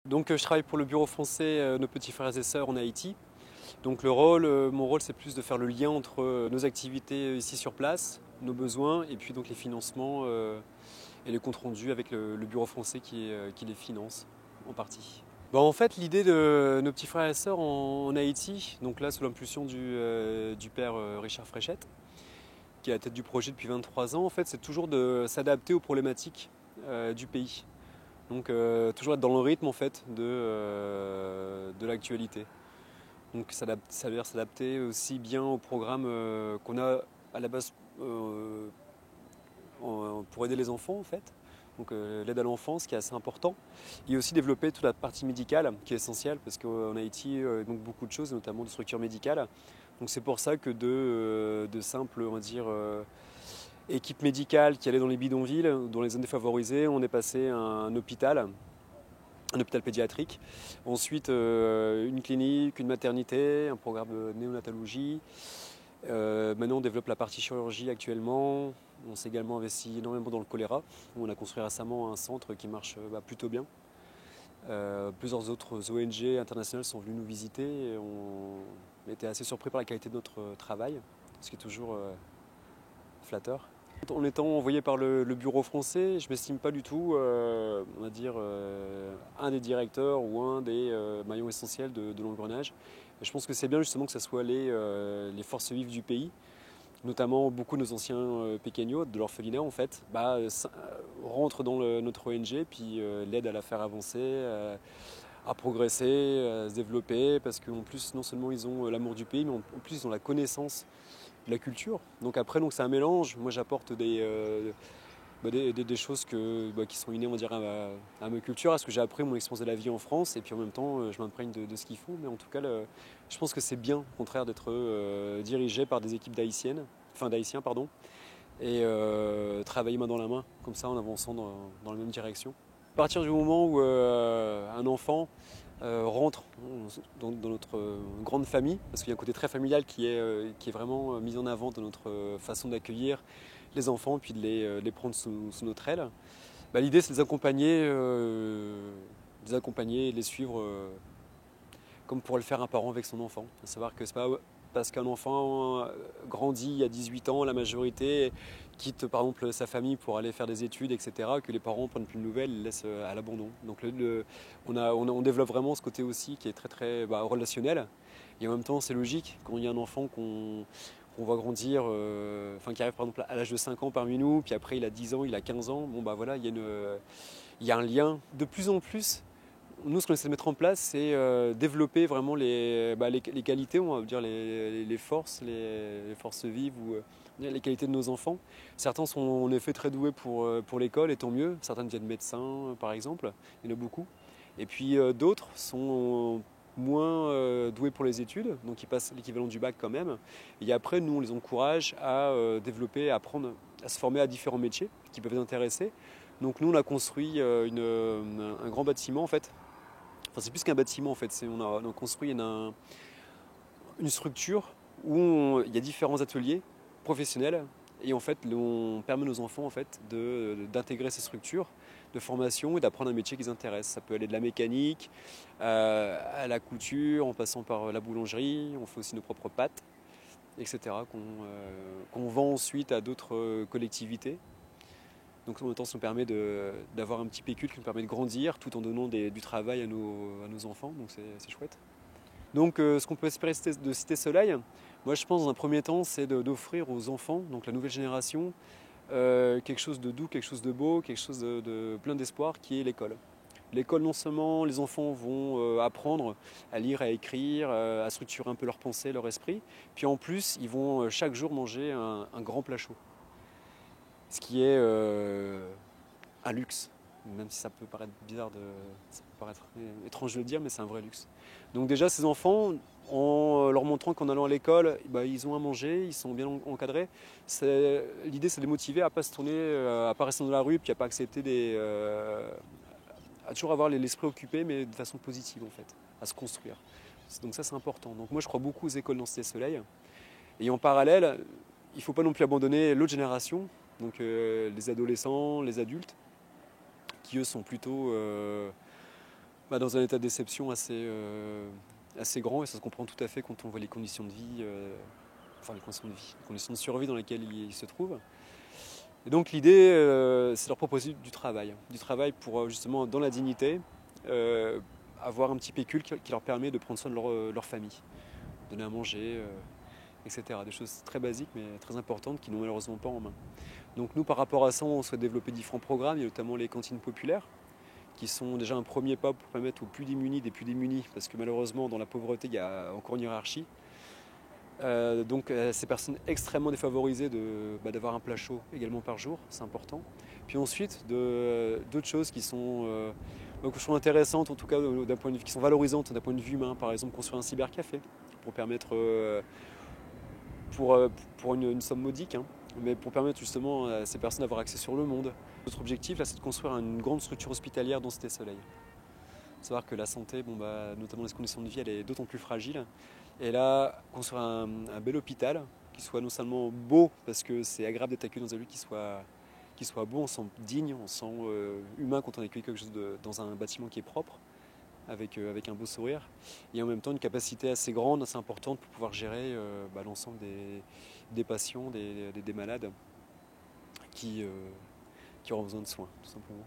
Donc je travaille pour le bureau français Nos petits frères et sœurs en Haïti. Donc mon rôle c'est plus de faire le lien entre nos activités ici sur place, nos besoins et puis donc les financements et les comptes rendus avec le bureau français qui les finance en partie. Bon, en fait l'idée de Nos petits frères et sœurs en Haïti, donc là sous l'impulsion du père Richard Fréchette, qui est à la tête du projet depuis 23 ans, en fait c'est toujours de s'adapter aux problématiques du pays. Donc toujours être dans le rythme en fait de l'actualité. Donc ça veut dire s'adapter aussi bien au programme qu'on a à la base pour aider les enfants en fait. Donc l'aide à l'enfance qui est assez important. Et aussi développer toute la partie médicale qui est essentielle parce qu'en Haïti il manque beaucoup de choses, notamment de structures médicales. Donc c'est pour ça que de simples, on va dire, équipes médicales qui allaient dans les bidonvilles, dans les zones défavorisées, on est passé à un hôpital pédiatrique. Ensuite, une clinique, une maternité, un programme de néonatologie. Maintenant, on développe la partie chirurgie actuellement. On s'est également investi énormément dans le choléra. On a construit récemment un centre qui marche plutôt bien. Plusieurs autres ONG internationales sont venues nous visiter et on était assez surpris par la qualité de notre travail, ce qui est toujours flatteur. En étant envoyé par le bureau français, je ne m'estime pas du tout, on va dire, un des directeurs ou un des maillons essentiels de l'engrenage. Et je pense que c'est bien justement que ce soit les forces vives du pays, notamment beaucoup de nos anciens péqueños, de l'orphelinat en fait, rentrent dans notre ONG, puis l'aident à la faire avancer, à progresser, à se développer, parce qu'en plus, non seulement ils ont l'amour du pays, mais en plus ils ont la connaissance de la culture. Donc après, donc c'est un mélange. Moi, j'apporte des choses qui sont innées, on va dire, à ma culture, à ce que j'ai appris, mon expérience de la vie en France, et puis en même temps, je m'imprègne de ce qu'ils font. Mais en tout cas, je pense que c'est bien, au contraire, d'être dirigé par des équipes d'Haïtiens, pardon, et travailler main dans la main, comme ça, en avançant dans la même direction. À partir du moment où un enfant rentre dans notre grande famille, parce qu'il y a un côté très familial qui est vraiment mis en avant dans notre façon d'accueillir les enfants, puis de les prendre sous notre aile. L'idée c'est de les accompagner et de les suivre comme pourrait le faire un parent avec son enfant. À savoir que c'est pas parce qu'un enfant grandit à 18 ans, la majorité quitte par exemple sa famille pour aller faire des études, etc., que les parents prennent plus de nouvelles et les laissent à l'abandon. Donc on développe vraiment ce côté aussi qui est très très relationnel. Et en même temps c'est logique, quand il y a un enfant qu'on voit grandir, qui arrive par exemple à l'âge de 5 ans parmi nous, puis après il a 10 ans, il a 15 ans, voilà, il y a un lien de plus en plus. Nous, ce qu'on essaie de mettre en place, c'est développer vraiment les qualités, on va dire les forces, les forces vives ou les qualités de nos enfants. Certains sont en effet très doués pour l'école, et tant mieux. Certains deviennent médecins, par exemple. Il y en a beaucoup. Et puis d'autres sont moins doués pour les études, donc ils passent l'équivalent du bac quand même. Et après, nous, on les encourage à développer, à apprendre, à se former à différents métiers qui peuvent les intéresser. Donc nous, on a construit un grand bâtiment en fait. Enfin, c'est plus qu'un bâtiment en fait, on a construit une structure où il y a différents ateliers professionnels et en fait on permet aux enfants en fait d'intégrer ces structures de formation et d'apprendre un métier qui les intéresse. Ça peut aller de la mécanique à la couture, en passant par la boulangerie, on fait aussi nos propres pâtes, etc. qu'on vend ensuite à d'autres collectivités. Donc en même temps, ça nous permet d'avoir un petit pécule qui nous permet de grandir tout en donnant du travail à nos enfants, donc c'est chouette. Donc ce qu'on peut espérer de Cité Soleil, moi je pense dans un premier temps, c'est d'offrir aux enfants, donc la nouvelle génération, quelque chose de doux, quelque chose de beau, quelque chose de plein d'espoir qui est l'école. L'école, non seulement les enfants vont apprendre à lire, à écrire, à structurer un peu leur pensée, leur esprit, puis en plus ils vont chaque jour manger un grand plat chaud. Ce qui est un luxe, même si ça peut paraître ça peut paraître étrange de le dire, mais c'est un vrai luxe. Donc déjà, ces enfants, en leur montrant qu'en allant à l'école, ils ont à manger, ils sont bien encadrés. L'idée, c'est de les motiver à ne pas se tourner, à pas rester dans la rue, puis à pas accepter à toujours avoir l'esprit occupé, mais de façon positive en fait, à se construire. Donc ça, c'est important. Donc moi, je crois beaucoup aux écoles dans Cité Soleil. Et en parallèle, il ne faut pas non plus abandonner l'autre génération, donc les adolescents, les adultes, qui eux sont plutôt Dans un état de déception assez grand, et ça se comprend tout à fait quand on voit les conditions de vie, les conditions de survie dans lesquelles ils se trouvent. Et donc l'idée, c'est de leur proposer du travail pour justement dans la dignité, euh, avoir un petit pécule qui leur permet de prendre soin de leur famille, donner à manger, etc. Des choses très basiques mais très importantes qui n'ont malheureusement pas en main. Donc nous, par rapport à ça, on souhaite développer différents programmes, et notamment les cantines populaires, qui sont déjà un premier pas pour permettre aux plus démunis des plus démunis, parce que malheureusement dans la pauvreté il y a encore une hiérarchie. Ces personnes extrêmement défavorisées d'avoir un plat chaud également par jour, c'est important. Puis ensuite d'autres choses qui sont que je trouve intéressantes, en tout cas d'un point de vue, qui sont valorisantes d'un point de vue humain, par exemple construire un cybercafé pour permettre pour, pour une somme modique, hein, mais pour permettre justement à ces personnes d'avoir accès sur le monde. Notre objectif là, c'est de construire une grande structure hospitalière dans Cité Soleil. Il faut savoir que la santé, notamment les conditions de vie, elle est d'autant plus fragile. Et là, construire un bel hôpital qui soit non seulement beau, parce que c'est agréable d'être accueilli dans un lieu qui soit beau, on se sent digne, on se sent humain quand on est accueilli dans un bâtiment qui est propre, avec un beau sourire, et en même temps une capacité assez grande, assez importante pour pouvoir gérer l'ensemble des patients, des malades qui auront besoin de soins, tout simplement.